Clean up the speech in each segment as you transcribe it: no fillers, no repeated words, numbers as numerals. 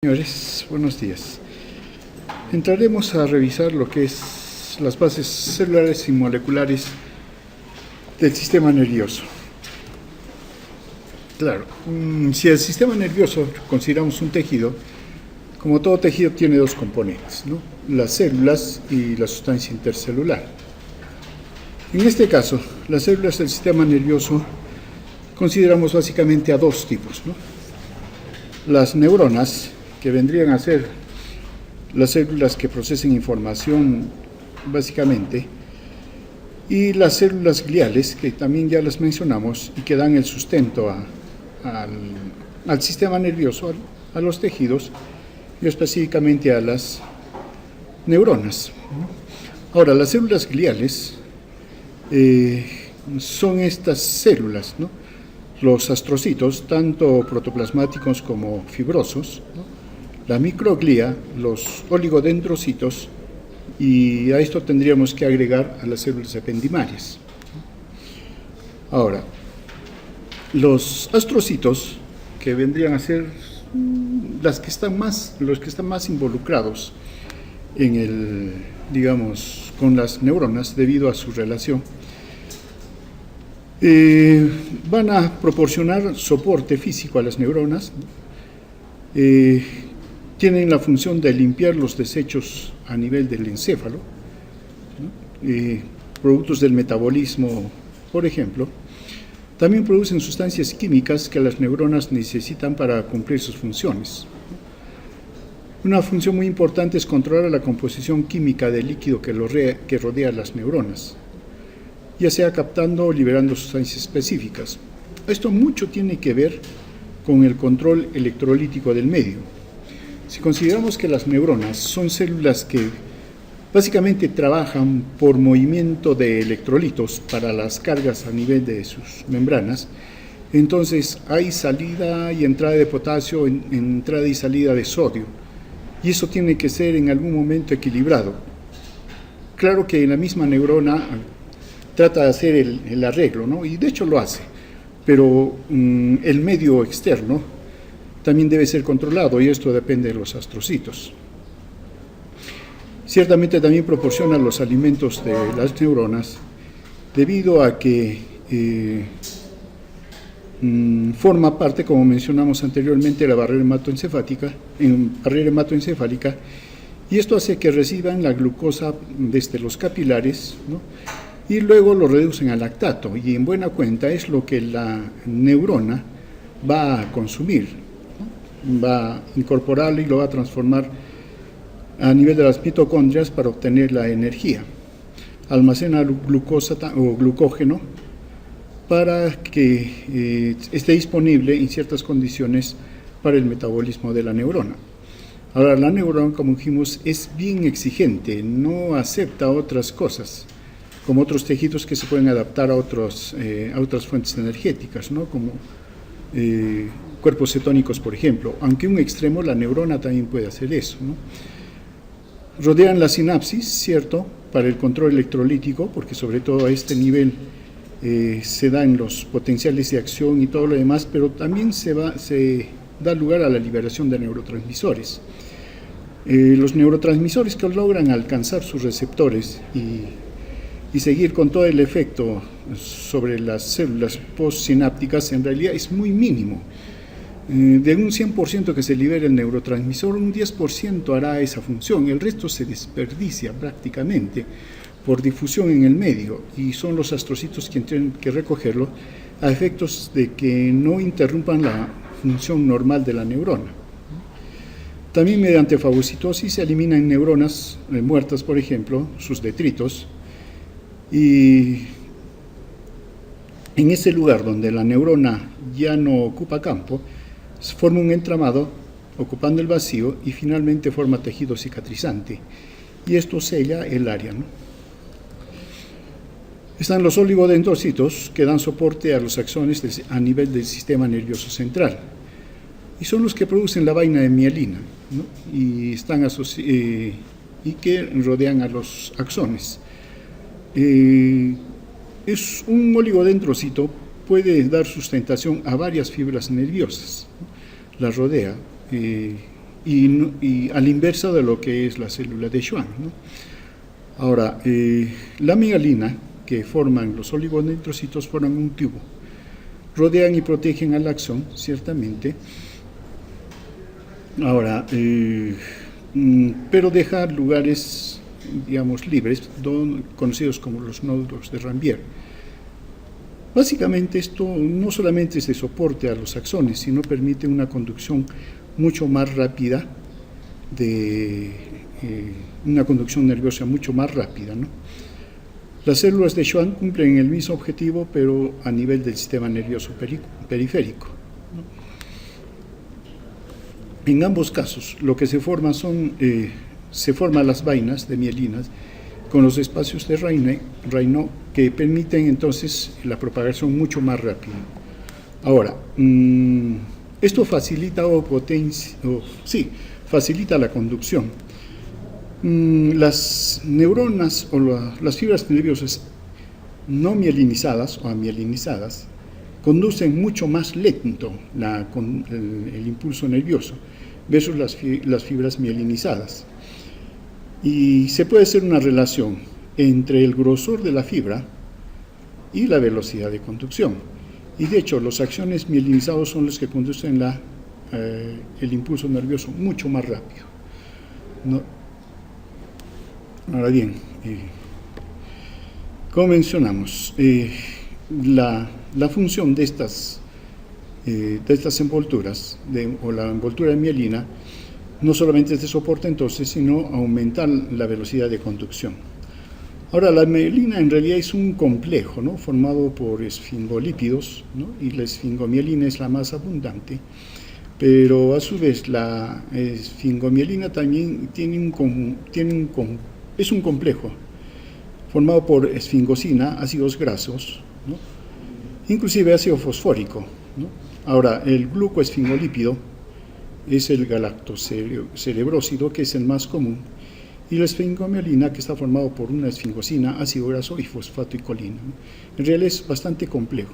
Señores, buenos días. Entraremos a revisar lo que es las bases celulares y moleculares del sistema nervioso. Claro, si el sistema nervioso consideramos un tejido, como todo tejido tiene dos componentes, ¿no? Las células y la sustancia intercelular. En este caso, las células del sistema nervioso consideramos básicamente a dos tipos, ¿no? Las neuronas, que vendrían a ser las células que procesen información básicamente, y las células gliales, que también ya las mencionamos y que dan el sustento al sistema nervioso, a los tejidos y específicamente a las neuronas. Ahora, las células gliales son estas células, ¿no? Los astrocitos, tanto protoplasmáticos como fibrosos, ¿no? La microglía, los oligodendrocitos, y a esto tendríamos que agregar a las células ependimarias. Ahora, los astrocitos, que vendrían a ser los que están más involucrados en con las neuronas debido a su relación, van a proporcionar soporte físico a las neuronas. Tienen la función de limpiar los desechos a nivel del encéfalo, ¿no? Productos del metabolismo, por ejemplo. También producen sustancias químicas que las neuronas necesitan para cumplir sus funciones. Una función muy importante es controlar la composición química del líquido que rodea las neuronas, ya sea captando o liberando sustancias específicas. Esto mucho tiene que ver con el control electrolítico del medio. Si consideramos que las neuronas son células que básicamente trabajan por movimiento de electrolitos para las cargas a nivel de sus membranas, entonces hay salida y entrada de potasio, entrada y salida de sodio, y eso tiene que ser en algún momento equilibrado. Claro que la misma neurona trata de hacer el arreglo, ¿no? Y de hecho lo hace, pero el medio externo también debe ser controlado, y esto depende de los astrocitos. Ciertamente también proporciona los alimentos de las neuronas, debido a que forma parte, como mencionamos anteriormente, de la barrera hematoencefálica, y esto hace que reciban la glucosa desde los capilares, ¿no? Y luego lo reducen al lactato, y en buena cuenta es lo que la neurona va a consumir, ¿no? Va a incorporarlo y lo va a transformar a nivel de las mitocondrias para obtener la energía. Almacena glucosa o glucógeno para que esté disponible en ciertas condiciones para el metabolismo de la neurona. Ahora, la neurona, como dijimos, es bien exigente, no acepta otras cosas, como otros tejidos que se pueden adaptar a otras fuentes energéticas, ¿no? Como cuerpos cetónicos, por ejemplo. Aunque un extremo, la neurona también puede hacer eso, ¿no? Rodean la sinapsis, ¿cierto?, para el control electrolítico, porque sobre todo a este nivel se dan los potenciales de acción y todo lo demás, pero también se da lugar a la liberación de neurotransmisores. Los neurotransmisores que logran alcanzar sus receptores y seguir con todo el efecto sobre las células postsinápticas, en realidad es muy mínimo. De un 100% que se libera el neurotransmisor, un 10% hará esa función, el resto se desperdicia prácticamente por difusión en el medio, y son los astrocitos quienes tienen que recogerlo a efectos de que no interrumpan la función normal de la neurona. También mediante fagocitosis se eliminan neuronas muertas, por ejemplo, sus detritos, y en ese lugar donde la neurona ya no ocupa campo, se forma un entramado ocupando el vacío y finalmente forma tejido cicatrizante, y esto sella el área, ¿no? Están los oligodendrocitos, que dan soporte a los axones a nivel del sistema nervioso central, y son los que producen la vaina de mielina, ¿no? Y que rodean a los axones. Es un oligodendrocito puede dar sustentación a varias fibras nerviosas, ¿no? Las rodea y a la inversa de lo que es la célula de Schwann, ¿no? Ahora, la mielina que forman los oligodendrocitos forman un tubo, rodean y protegen al axón, ciertamente. Ahora, pero deja lugares, digamos, libres, conocidos como los nódulos de Ranvier. Básicamente esto no solamente es de soporte a los axones, sino permite una conducción mucho más rápida, una conducción nerviosa mucho más rápida, ¿no? Las células de Schwann cumplen el mismo objetivo, pero a nivel del sistema nervioso periférico, ¿no? En ambos casos, lo que se forman se forman las vainas de mielinas con los espacios de Raynaud que permiten entonces la propagación mucho más rápida. Ahora, esto facilita facilita la conducción. Las neuronas o las fibras nerviosas no mielinizadas o amielinizadas conducen mucho más lento el impulso nervioso versus las fibras mielinizadas. Y se puede hacer una relación entre el grosor de la fibra y la velocidad de conducción. Y de hecho, los axones mielinizados son los que conducen el impulso nervioso mucho más rápido, ¿no? Ahora bien, como mencionamos, la función de estas envolturas, o la envoltura de mielina, no solamente es de soporte entonces, sino aumentar la velocidad de conducción. Ahora, la mielina en realidad es un complejo, ¿no?, formado por esfingolípidos, ¿no?, y la esfingomielina es la más abundante, pero a su vez la esfingomielina también es un complejo formado por esfingosina, ácidos grasos, ¿no?, inclusive ácido fosfórico, ¿no? Ahora, el glucoesfingolípido es el galactocerebrósido, que es el más común, y la esfingomielina, que está formado por una esfingosina, ácido graso y fosfato y colina, ¿no? En realidad es bastante complejo.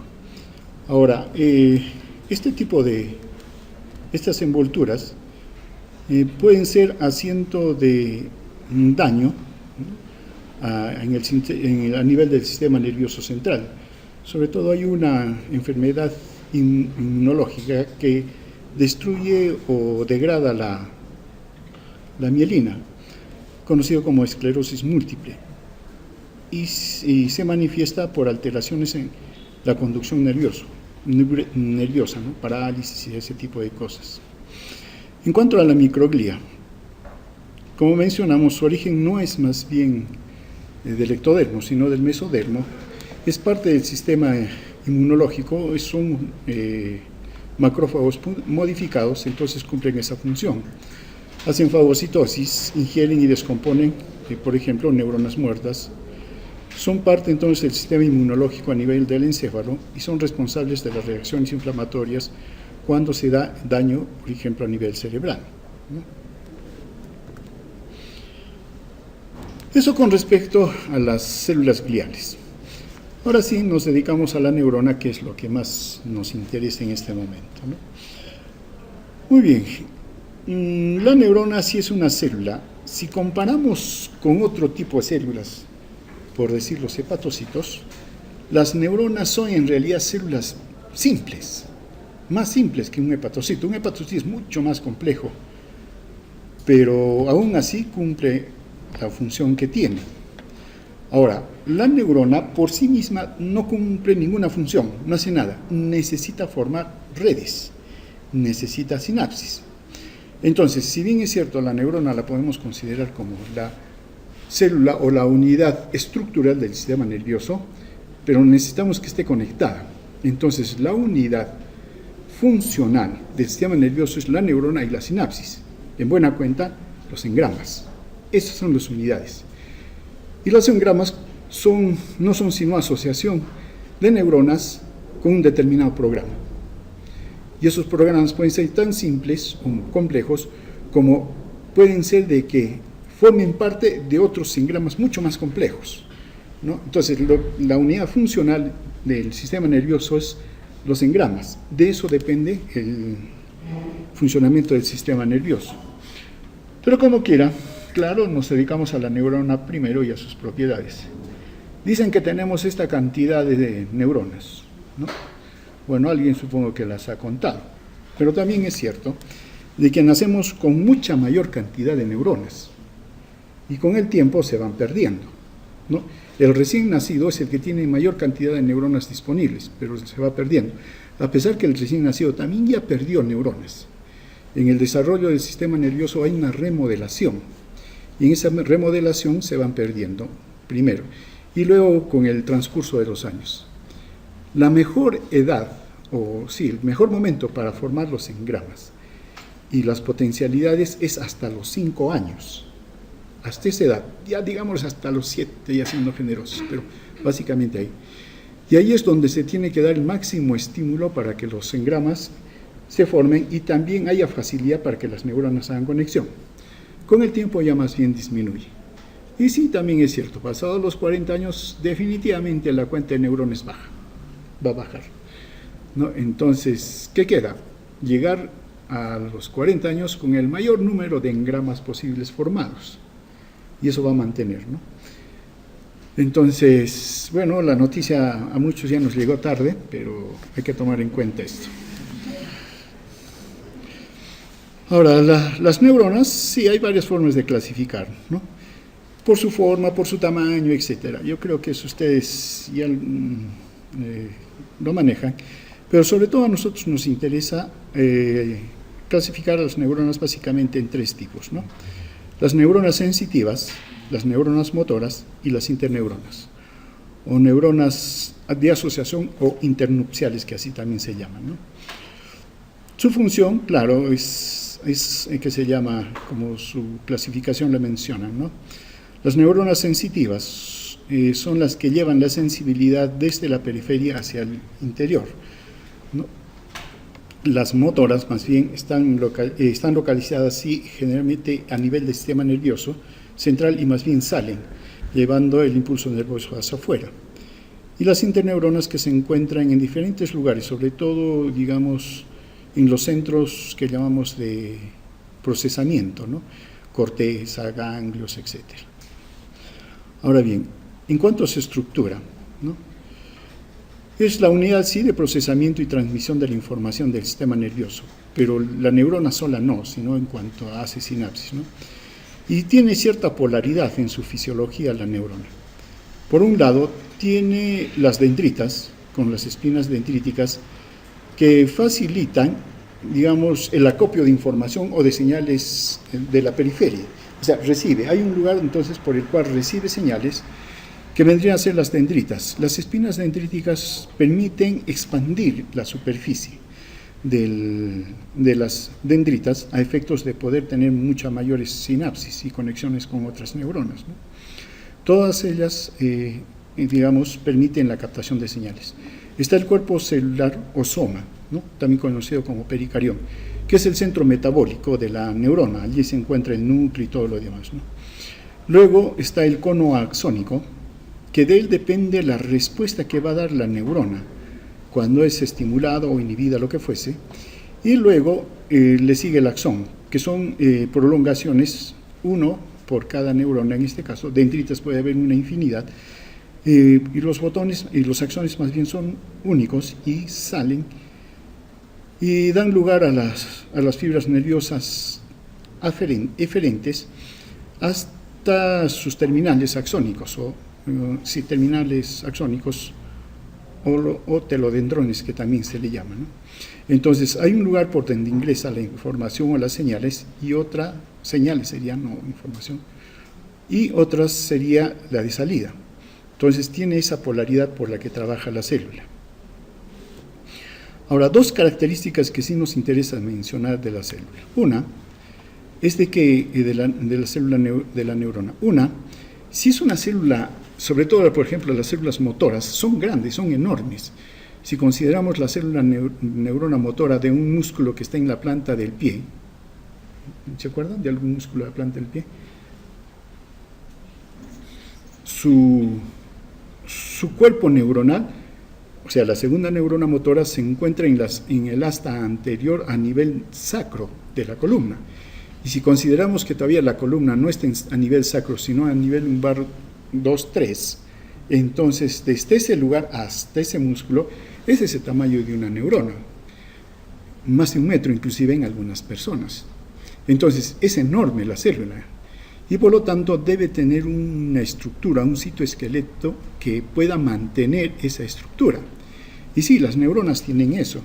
Ahora, estas envolturas pueden ser haciendo de daño, ¿no?, a nivel del sistema nervioso central. Sobre todo hay una enfermedad inmunológica que destruye o degrada la mielina, conocido como esclerosis múltiple, y se manifiesta por alteraciones en la conducción nerviosa, ¿no?, parálisis y ese tipo de cosas. En cuanto a la microglia, como mencionamos, su origen no es más bien del ectodermo, sino del mesodermo. Es parte del sistema inmunológico, son macrófagos modificados, entonces cumplen esa función. Hacen fagocitosis, ingieren y descomponen, por ejemplo, neuronas muertas. Son parte entonces del sistema inmunológico a nivel del encéfalo y son responsables de las reacciones inflamatorias cuando se da daño, por ejemplo, a nivel cerebral, ¿no? Eso con respecto a las células gliales. Ahora sí nos dedicamos a la neurona, que es lo que más nos interesa en este momento, ¿no? Muy bien, la neurona sí es una célula. Si comparamos con otro tipo de células, por decir los hepatocitos, las neuronas son en realidad células simples, más simples que un hepatocito. Un hepatocito es mucho más complejo, pero aún así cumple la función que tiene. Ahora, la neurona por sí misma no cumple ninguna función, no hace nada, necesita formar redes, necesita sinapsis. Entonces, si bien es cierto, la neurona la podemos considerar como la célula o la unidad estructural del sistema nervioso, pero necesitamos que esté conectada. Entonces, la unidad funcional del sistema nervioso es la neurona y la sinapsis. En buena cuenta, los engramas. Esas son las unidades. Y los engramas no son sino asociación de neuronas con un determinado programa. Y esos programas pueden ser tan simples o complejos como pueden ser de que formen parte de otros engramas mucho más complejos, ¿no? Entonces, la unidad funcional del sistema nervioso es los engramas. De eso depende el funcionamiento del sistema nervioso. Pero como quiera, claro, nos dedicamos a la neurona primero y a sus propiedades. Dicen que tenemos esta cantidad de neuronas, ¿no? Bueno, alguien supongo que las ha contado, pero también es cierto de que nacemos con mucha mayor cantidad de neuronas y con el tiempo se van perdiendo, ¿no? El recién nacido es el que tiene mayor cantidad de neuronas disponibles, pero se va perdiendo, a pesar que el recién nacido también ya perdió neuronas. En el desarrollo del sistema nervioso hay una remodelación, y en esa remodelación se van perdiendo primero, y luego con el transcurso de los años. La mejor edad, o sí, el mejor momento para formar los engramas y las potencialidades es hasta los 5 años. Hasta esa edad, ya digamos hasta los 7, ya siendo generosos, pero básicamente ahí. Y ahí es donde se tiene que dar el máximo estímulo para que los engramas se formen y también haya facilidad para que las neuronas hagan conexión. Con el tiempo ya más bien disminuye. Y sí, también es cierto, pasados los 40 años, definitivamente la cuenta de neuronas baja, va a bajar, ¿no? Entonces, ¿qué queda? Llegar a los 40 años con el mayor número de engramas posibles formados. Y eso va a mantener, ¿no? Entonces, bueno, la noticia a muchos ya nos llegó tarde, pero hay que tomar en cuenta esto. Ahora, las neuronas, sí, hay varias formas de clasificar, ¿no? Por su forma, por su tamaño, etcétera. Yo creo que eso ustedes ya lo manejan, pero sobre todo a nosotros nos interesa clasificar a las neuronas básicamente en 3 tipos, ¿no? Las neuronas sensitivas, las neuronas motoras y las interneuronas, o neuronas de asociación o internupciales, que así también se llaman, ¿no? Su función, claro, es que se llama, como su clasificación la menciona, ¿no? Las neuronas sensitivas son las que llevan la sensibilidad desde la periferia hacia el interior, ¿no? Las motoras, más bien, están localizadas, sí, generalmente a nivel del sistema nervioso central y más bien salen, llevando el impulso nervioso hacia afuera. Y las interneuronas que se encuentran en diferentes lugares, sobre todo, digamos, en los centros que llamamos de procesamiento, ¿no? Corteza, ganglios, etc. Ahora bien, en cuanto a su estructura, ¿no? Es la unidad, sí, de procesamiento y transmisión de la información del sistema nervioso, pero la neurona sola no, sino en cuanto hace sinapsis, ¿no? Y tiene cierta polaridad en su fisiología la neurona. Por un lado, tiene las dendritas, con las espinas dendríticas, que facilitan, digamos, el acopio de información o de señales de la periferia. O sea, hay un lugar entonces por el cual recibe señales que vendrían a ser las dendritas. Las espinas dendríticas permiten expandir la superficie de las dendritas a efectos de poder tener muchas mayores sinapsis y conexiones con otras neuronas, ¿no? Todas ellas, digamos, permiten la captación de señales. Está el cuerpo celular o soma, ¿no? También conocido como pericarión, que es el centro metabólico de la neurona. Allí se encuentra el núcleo y todo lo demás, ¿no? Luego está el cono axónico, que de él depende la respuesta que va a dar la neurona cuando es estimulada o inhibida, lo que fuese, y luego le sigue el axón, que son prolongaciones, uno por cada neurona, en este caso, dendritas puede haber una infinidad, y los botones y los axones más bien son únicos y salen y dan lugar a las fibras nerviosas eferentes hasta sus terminales axónicos, terminales axónicos o telodendrones, que también se le llama, ¿no? Entonces, hay un lugar por donde ingresa la información o las señales, y otra, señales serían, no información, y otras sería la de salida. Entonces, tiene esa polaridad por la que trabaja la célula. Ahora, 2 características que sí nos interesa mencionar de la célula. Una es de la célula de la neurona. Una, si es una célula, sobre todo, por ejemplo, las células motoras, son grandes, son enormes. Si consideramos la célula neurona motora de un músculo que está en la planta del pie, ¿se acuerdan de algún músculo de la planta del pie? Su cuerpo neuronal, o sea, la segunda neurona motora, se encuentra en el asta anterior a nivel sacro de la columna, Y si consideramos que todavía la columna no está a nivel sacro, sino a nivel lumbar 2, 3, entonces desde ese lugar hasta ese músculo es ese tamaño de una neurona, más de 1 metro inclusive en algunas personas. Entonces es enorme la célula y por lo tanto debe tener una estructura, un citoesqueleto que pueda mantener esa estructura. Y sí, las neuronas tienen eso.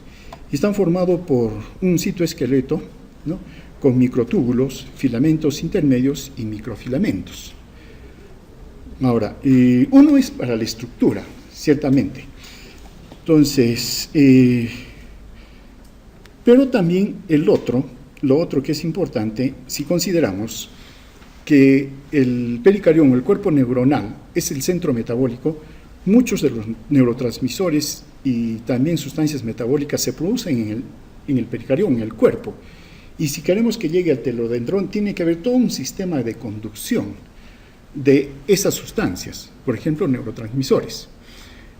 Y están formados por un citoesqueleto, ¿no?, con microtúbulos, filamentos intermedios y microfilamentos. Ahora, uno es para la estructura, ciertamente. Entonces, pero también lo otro que es importante, si consideramos que el pericarión o el cuerpo neuronal es el centro metabólico, muchos de los neurotransmisores y también sustancias metabólicas se producen en el pericarión, en el cuerpo. Y si queremos que llegue al telodendrón, tiene que haber todo un sistema de conducción de esas sustancias, por ejemplo, neurotransmisores.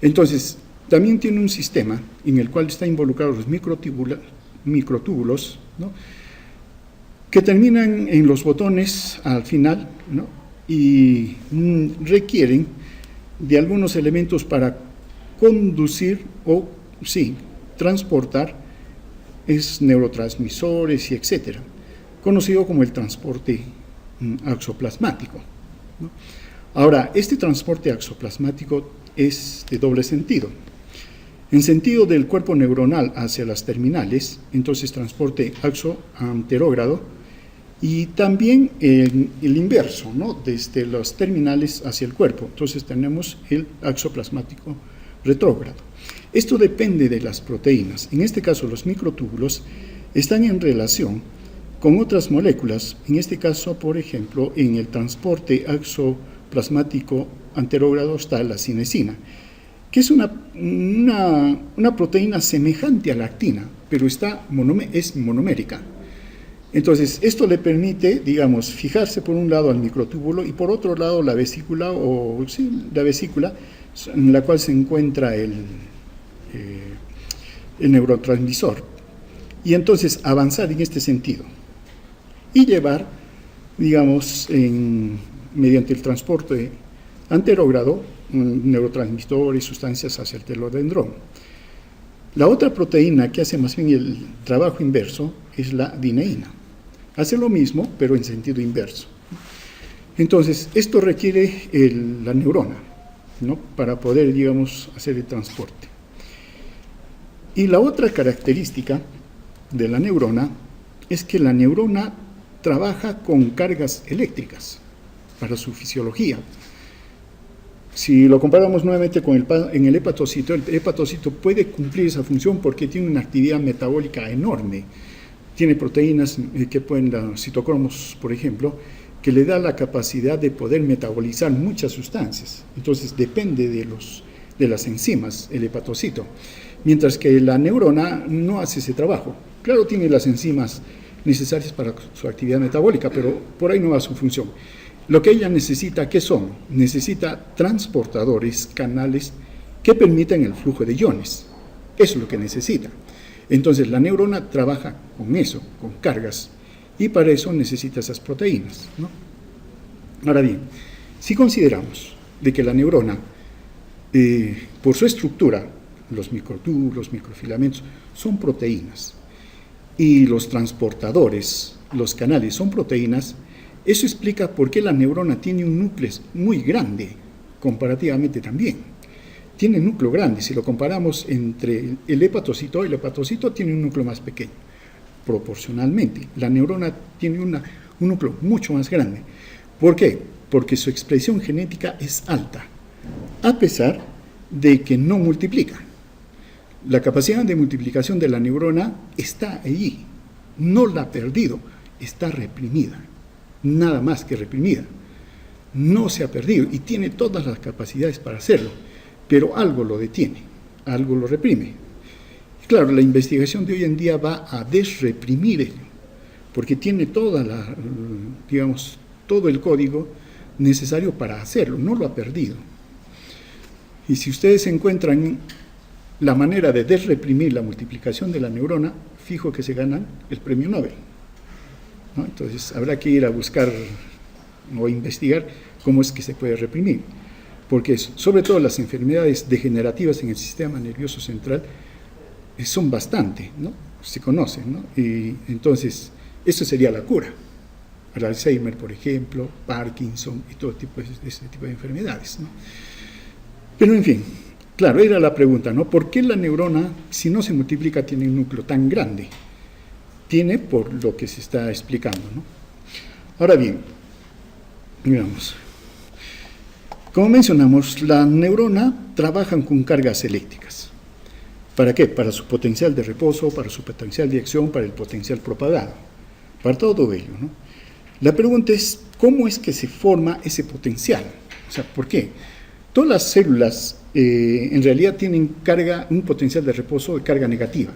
Entonces, también tiene un sistema en el cual están involucrados los microtúbulos, ¿no?, que terminan en los botones al final, ¿no?, y requieren de algunos elementos para conducir o, sí, transportar neurotransmisores y etcétera, conocido como el transporte axoplasmático, ¿no? Ahora, este transporte axoplasmático es de doble sentido. En sentido del cuerpo neuronal hacia las terminales, entonces transporte axo-anterógrado, y también el inverso, ¿no?, desde las terminales hacia el cuerpo. Entonces tenemos el axoplasmático retrógrado. Esto depende de las proteínas. En este caso, los microtúbulos están en relación con otras moléculas. En este caso, por ejemplo, en el transporte axoplasmático anterógrado está la cinesina, que es una proteína semejante a la actina, pero es monomérica. Entonces, esto le permite, digamos, fijarse por un lado al microtúbulo y por otro lado la vesícula, en la cual se encuentra el neurotransmisor, y entonces avanzar en este sentido y llevar, digamos, mediante el transporte anterógrado, neurotransmisores y sustancias hacia el telodendrón. La otra proteína que hace más bien el trabajo inverso es la dineína. Hace lo mismo, pero en sentido inverso. Entonces, esto requiere la neurona, ¿no?, para poder, digamos, hacer el transporte. Y la otra característica de la neurona es que la neurona trabaja con cargas eléctricas para su fisiología. Si lo comparamos nuevamente con el hepatocito puede cumplir esa función porque tiene una actividad metabólica enorme. Tiene proteínas que pueden, los citocromos, por ejemplo, que le da la capacidad de poder metabolizar muchas sustancias. Entonces depende de las enzimas, el hepatocito. Mientras que la neurona no hace ese trabajo. Claro, tiene las enzimas necesarias para su actividad metabólica, pero por ahí no va su función. Lo que ella necesita, ¿qué son? Necesita transportadores, canales que permitan el flujo de iones. Eso es lo que necesita. Entonces la neurona trabaja con eso, con cargas, y para eso necesita esas proteínas, ¿no? Ahora bien, si consideramos de que la neurona, por su estructura, los microtúbulos, los microfilamentos, son proteínas, y los transportadores, los canales, son proteínas, eso explica por qué la neurona tiene un núcleo muy grande, comparativamente también. Tiene un núcleo grande, si lo comparamos entre el hepatocito tiene un núcleo más pequeño, proporcionalmente. La neurona tiene un núcleo mucho más grande. ¿Por qué? Porque su expresión genética es alta, a pesar de que no multiplica. La capacidad de multiplicación de la neurona está allí, no la ha perdido, está reprimida, nada más que reprimida. No se ha perdido y tiene todas las capacidades para hacerlo, pero algo lo detiene, algo lo reprime. Claro, la investigación de hoy en día va a desreprimir ello, porque tiene todo el código necesario para hacerlo, no lo ha perdido. Y si ustedes encuentran la manera de desreprimir la multiplicación de la neurona, fijo que se ganan el premio Nobel, ¿no? Entonces habrá que ir a buscar o investigar cómo es que se puede reprimir, porque sobre todo las enfermedades degenerativas en el sistema nervioso central son bastante, ¿no? Se conocen, ¿no? Y entonces eso sería la cura. El Alzheimer, por ejemplo, Parkinson y todo tipo de ese tipo de enfermedades, ¿no? Pero en fin, claro, era la pregunta, ¿no? ¿Por qué la neurona, si no se multiplica, tiene un núcleo tan grande? Tiene por lo que se está explicando, ¿no? Ahora bien, digamos, como mencionamos, la neurona trabajan con cargas eléctricas. ¿Para qué? Para su potencial de reposo, para su potencial de acción, para el potencial propagado, para todo ello, ¿no? La pregunta es, ¿cómo es que se forma ese potencial? O sea, ¿por qué? Todas las células en realidad tienen un potencial de reposo de carga negativa.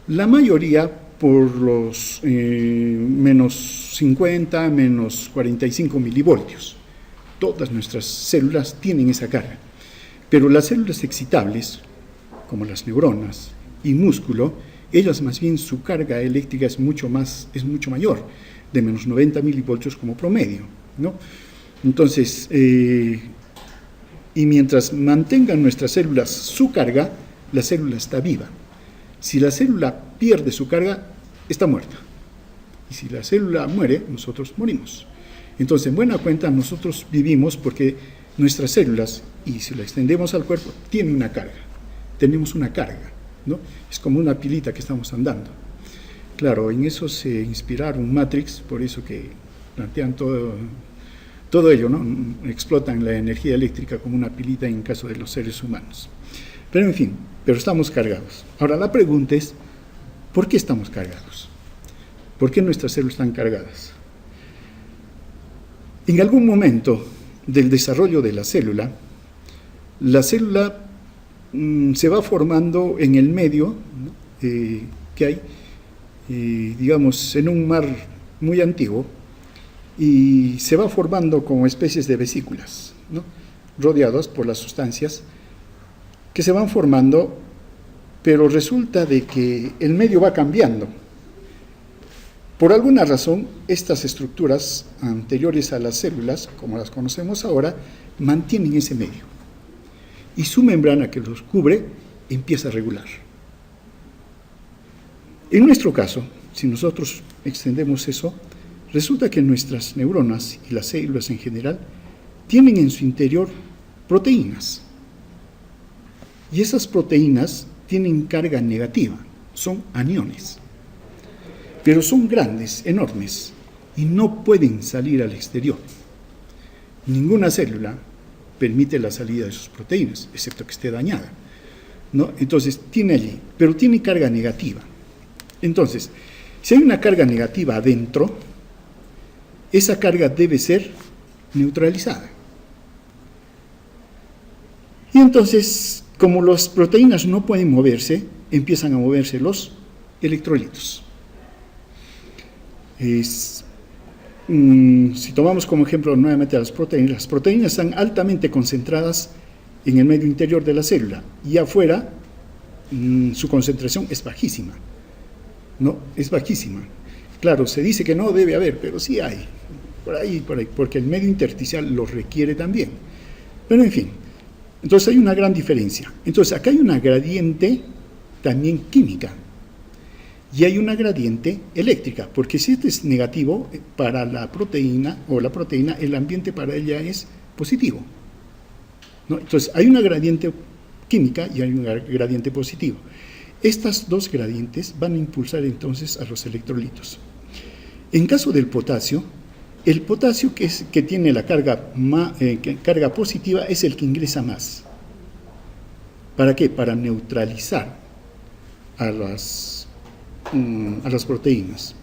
La mayoría por los menos 50, menos 45 milivoltios. Todas nuestras células tienen esa carga. Pero las células excitables, como las neuronas y músculo, ellas más bien su carga eléctrica es mucho mayor, de menos 90 milivoltios como promedio, ¿no? Entonces, y mientras mantengan nuestras células su carga, la célula está viva. Si la célula pierde su carga, está muerta. Y si la célula muere, nosotros morimos. Entonces, en buena cuenta, nosotros vivimos porque nuestras células, y si la extendemos al cuerpo, tienen una carga. Tenemos una carga, ¿no? Es como una pilita que estamos andando. Claro, en eso se inspiraron Matrix, por eso que plantean todo ello, ¿no? Explotan la energía eléctrica como una pilita en caso de los seres humanos. Pero en fin, pero estamos cargados. Ahora la pregunta es, ¿por qué estamos cargados? ¿Por qué nuestras células están cargadas? En algún momento del desarrollo de la célula se va formando en el medio, ¿no? Que hay, digamos, en un mar muy antiguo, y se va formando como especies de vesículas, ¿no? Rodeadas por las sustancias que se van formando, pero resulta de que el medio va cambiando. Por alguna razón, estas estructuras anteriores a las células, como las conocemos ahora, mantienen ese medio. Y su membrana que los cubre empieza a regular. En nuestro caso, si nosotros extendemos eso, resulta que nuestras neuronas y las células en general tienen en su interior proteínas. Y esas proteínas tienen carga negativa, son aniones. Pero son grandes, enormes, y no pueden salir al exterior. Ninguna célula permite la salida de sus proteínas, excepto que esté dañada, ¿no? Entonces, tiene allí, pero tiene carga negativa. Entonces, si hay una carga negativa adentro, esa carga debe ser neutralizada. Y entonces, como las proteínas no pueden moverse, empiezan a moverse los electrolitos. Si tomamos como ejemplo nuevamente las proteínas están altamente concentradas en el medio interior de la célula y afuera su concentración es bajísima, ¿no? Es bajísima. Claro, se dice que no debe haber, pero sí hay, por ahí, porque el medio intersticial lo requiere también. Pero en fin, entonces hay una gran diferencia. Entonces acá hay una gradiente también química. Y hay una gradiente eléctrica, porque si este es negativo para la proteína, el ambiente para ella es positivo, ¿no? Entonces, hay una gradiente química y hay un gradiente positivo. Estas dos gradientes van a impulsar entonces a los electrolitos. En caso del potasio, el potasio que tiene la carga positiva es el que ingresa más. ¿Para qué? Para neutralizar a las proteínas.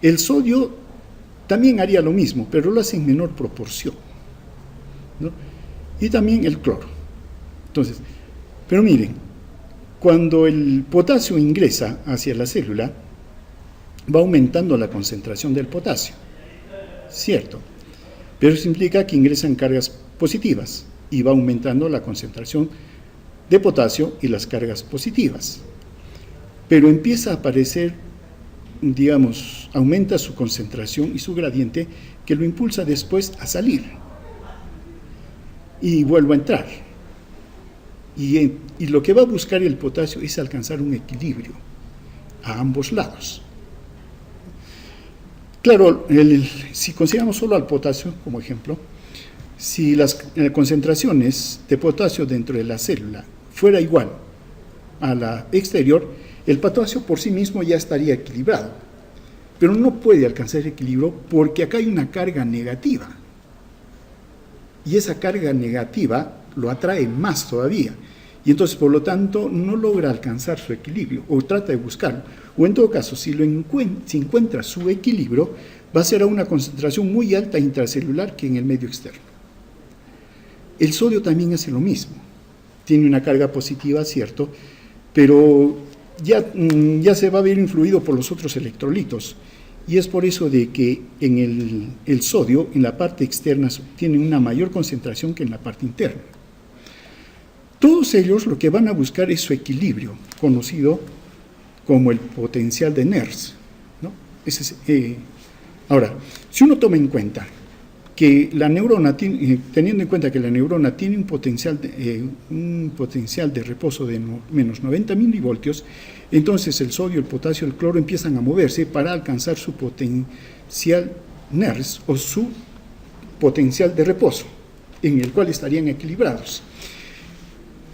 El sodio también haría lo mismo, pero lo hace en menor proporción, ¿no? Y también el cloro. Entonces, pero miren, cuando el potasio ingresa hacia la célula, va aumentando la concentración del potasio, ¿cierto? Pero eso implica que ingresan cargas positivas y va aumentando la concentración de potasio y las cargas positivas. Pero empieza a aparecer digamos, aumenta su concentración y su gradiente, que lo impulsa después a salir y vuelve a entrar. Y lo que va a buscar el potasio es alcanzar un equilibrio a ambos lados. Claro, si consideramos solo al potasio como ejemplo, si las concentraciones de potasio dentro de la célula fuera igual a la exterior, el potasio por sí mismo ya estaría equilibrado, pero no puede alcanzar equilibrio porque acá hay una carga negativa, y esa carga negativa lo atrae más todavía, y entonces por lo tanto no logra alcanzar su equilibrio, o trata de buscarlo, o en todo caso, si encuentra su equilibrio, va a ser a una concentración muy alta intracelular que en el medio externo. El sodio también hace lo mismo, tiene una carga positiva, cierto, pero ya se va a ver influido por los otros electrolitos, y es por eso de que en el sodio, en la parte externa, tiene una mayor concentración que en la parte interna. Todos ellos lo que van a buscar es su equilibrio, conocido como el potencial de Nernst, ¿no? Ahora, si uno toma en cuenta que la neurona, teniendo en cuenta que la neurona tiene un potencial de reposo de menos 90 milivoltios, entonces el sodio, el potasio, el cloro empiezan a moverse para alcanzar su potencial Nernst o su potencial de reposo, en el cual estarían equilibrados.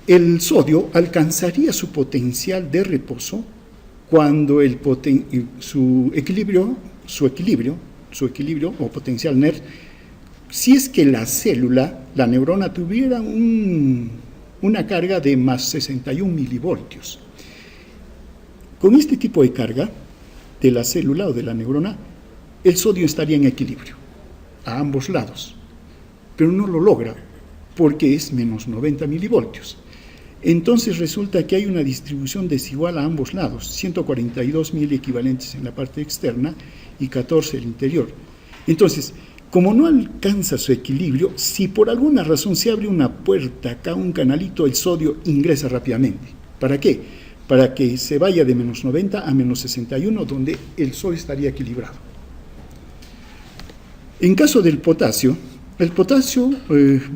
El sodio alcanzaría su potencial de reposo cuando su equilibrio o potencial Nernst, si es que la célula, la neurona, tuviera una carga de más 61 milivoltios. Con este tipo de carga de la célula o de la neurona, el sodio estaría en equilibrio a ambos lados, pero no lo logra porque es menos 90 milivoltios. Entonces resulta que hay una distribución desigual a ambos lados, 142.000 equivalentes en la parte externa y 14 en el interior. Entonces, como no alcanza su equilibrio, si por alguna razón se abre una puerta acá, un canalito, el sodio ingresa rápidamente. ¿Para qué? Para que se vaya de menos 90 a menos 61, donde el sodio estaría equilibrado. En caso del potasio, el potasio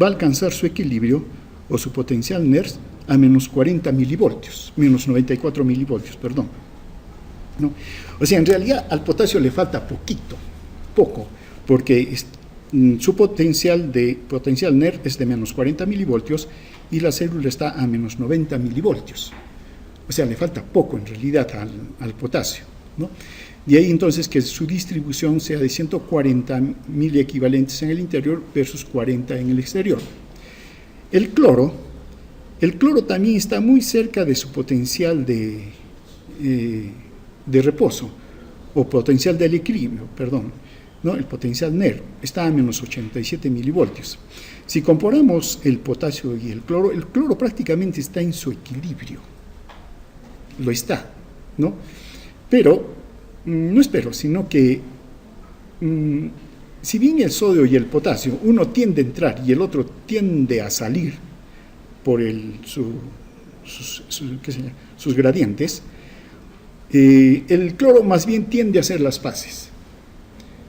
va a alcanzar su equilibrio o su potencial Nernst a menos 40 milivoltios, menos 94 milivoltios, perdón. ¿No? O sea, en realidad al potasio le falta poco, porque su potencial Nernst es de menos 40 milivoltios y la célula está a menos 90 milivoltios. O sea, le falta poco en realidad al potasio, ¿no? De ahí entonces que su distribución sea de 140.000 equivalentes en el interior versus 40 en el exterior. El cloro también está muy cerca de su potencial de reposo, o potencial del equilibrio, perdón, ¿no? El potencial Nernst está a menos 87 milivoltios. Si comparamos el potasio y el cloro prácticamente está en su equilibrio. Lo está, ¿no? Sino que si bien el sodio y el potasio, uno tiende a entrar y el otro tiende a salir por sus gradientes, el cloro más bien tiende a hacer las paces.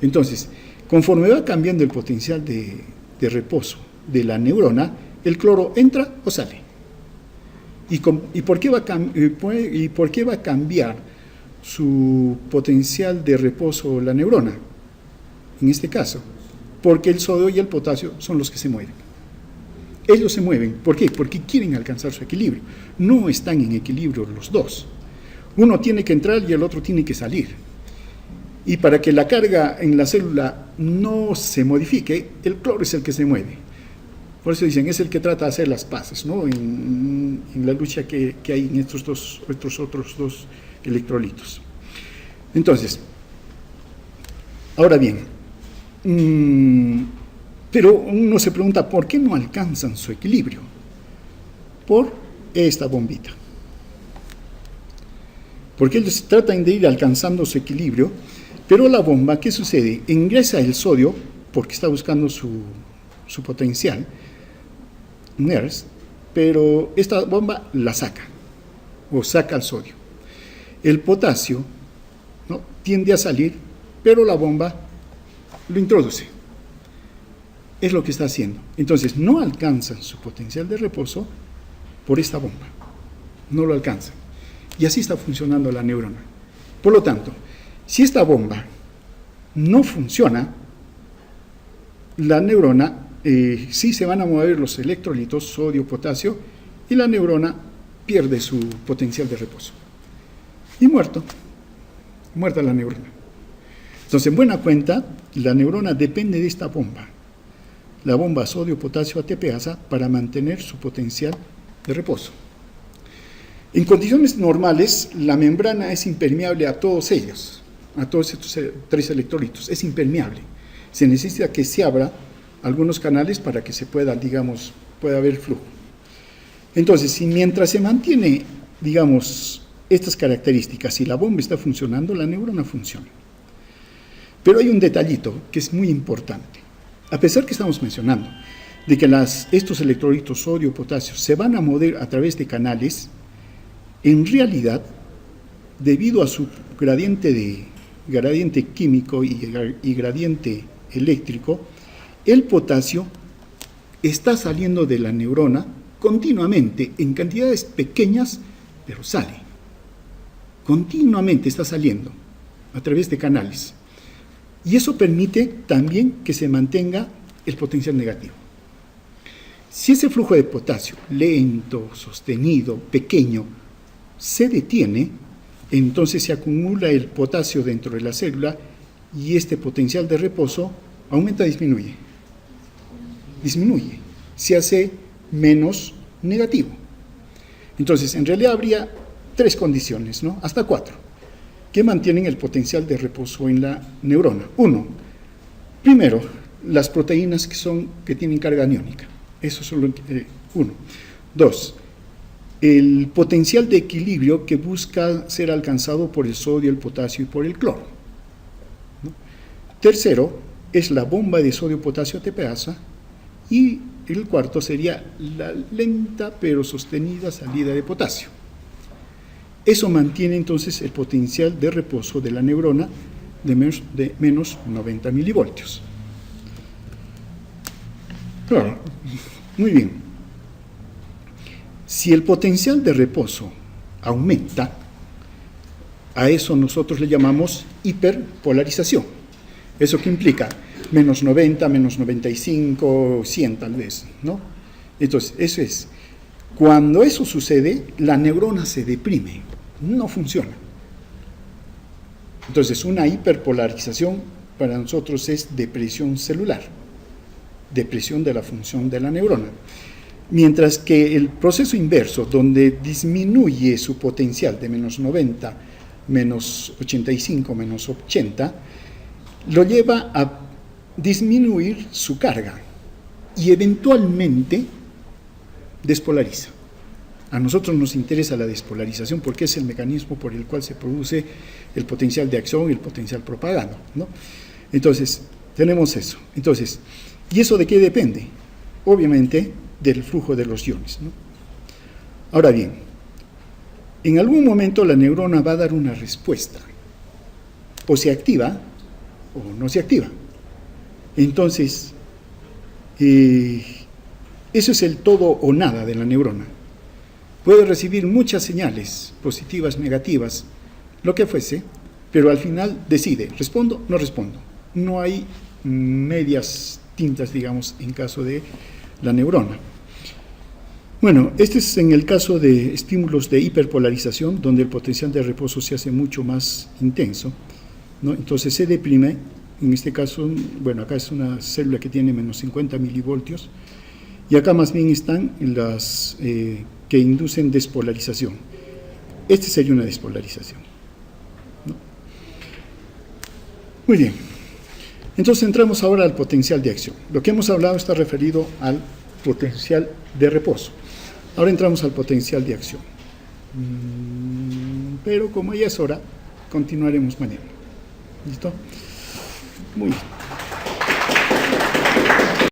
Entonces, conforme va cambiando el potencial de reposo de la neurona, el cloro entra o sale. ¿Y por qué va a cambiar su potencial de reposo la neurona? En este caso, porque el sodio y el potasio son los que se mueven. Ellos se mueven. ¿Por qué? Porque quieren alcanzar su equilibrio. No están en equilibrio los dos. Uno tiene que entrar y el otro tiene que salir. Y para que la carga en la célula no se modifique, el cloro es el que se mueve. Por eso dicen, es el que trata de hacer las paces, ¿no? En la lucha que hay en estos otros dos electrolitos. Entonces, ahora bien, pero uno se pregunta, ¿por qué no alcanzan su equilibrio? Por esta bombita. Porque ellos tratan de ir alcanzando su equilibrio, pero la bomba, ¿qué sucede? Ingresa el sodio, porque está buscando su potencial, Nernst, pero esta bomba la saca, o saca el sodio. El potasio, ¿no? tiende a salir, pero la bomba lo introduce. Es lo que está haciendo. Entonces, no alcanzan su potencial de reposo por esta bomba. No lo alcanzan. Y así está funcionando la neurona. Por lo tanto, si esta bomba no funciona, la neurona, sí se van a mover los electrolitos, sodio, potasio, y la neurona pierde su potencial de reposo. Y muerta la neurona. Entonces, en buena cuenta, la neurona depende de esta bomba, la bomba sodio-potasio ATPasa, para mantener su potencial de reposo. En condiciones normales, la membrana es impermeable a todos ellos, a todos estos 3 electrolitos, es impermeable. Se necesita que se abra algunos canales para que se pueda, digamos, pueda haber flujo. Entonces, si mientras se mantiene, digamos, estas características y la bomba está funcionando, la neurona funciona. Pero hay un detallito que es muy importante. A pesar que estamos mencionando de que estos electrolitos sodio, potasio, se van a mover a través de canales, en realidad, debido a su gradiente químico y gradiente eléctrico, el potasio está saliendo de la neurona continuamente, en cantidades pequeñas, pero sale. Continuamente está saliendo a través de canales. Y eso permite también que se mantenga el potencial negativo. Si ese flujo de potasio, lento, sostenido, pequeño, se detiene, entonces se acumula el potasio dentro de la célula y este potencial de reposo aumenta o disminuye. Disminuye, se hace menos negativo. Entonces, en realidad habría 3 condiciones, ¿no? Hasta 4, que mantienen el potencial de reposo en la neurona. 1, primero, las proteínas que tienen carga aniónica. Eso es 1. 2, el potencial de equilibrio que busca ser alcanzado por el sodio, el potasio y por el cloro, ¿no? Tercero, es la bomba de sodio-potasio ATPasa. Y el cuarto sería la lenta pero sostenida salida de potasio. Eso mantiene entonces el potencial de reposo de la neurona de menos 90 milivoltios. Claro, muy bien. Si el potencial de reposo aumenta, a eso nosotros le llamamos hiperpolarización. ¿Eso qué implica? Menos 90, menos 95, 100 tal vez, ¿no? Entonces, eso es. Cuando eso sucede, la neurona se deprime, no funciona. Entonces, una hiperpolarización para nosotros es depresión celular, depresión de la función de la neurona. Mientras que el proceso inverso, donde disminuye su potencial de menos 90, menos 85, menos 80, lo lleva a disminuir su carga y eventualmente despolariza. A nosotros nos interesa la despolarización porque es el mecanismo por el cual se produce el potencial de acción y el potencial propagado, ¿no? Entonces, tenemos eso. Entonces, ¿y eso de qué depende? Obviamente, del flujo de los iones, ¿no? Ahora bien, en algún momento la neurona va a dar una respuesta. O se activa o no se activa. Entonces, eso es el todo o nada de la neurona. Puede recibir muchas señales, positivas, negativas, lo que fuese, pero al final decide, ¿respondo? No respondo. No hay medias tintas, digamos, en caso de la neurona. Bueno, este es en el caso de estímulos de hiperpolarización, donde el potencial de reposo se hace mucho más intenso, ¿no? Entonces se deprime. En este caso, bueno, acá es una célula que tiene menos 50 milivoltios, y acá más bien están las que inducen despolarización. Este sería una despolarización, ¿no? Muy bien. Entonces entramos ahora al potencial de acción. Lo que hemos hablado está referido al potencial de reposo. Ahora entramos al potencial de acción. Pero como ya es hora, continuaremos mañana. ¿Listo? Muy bien.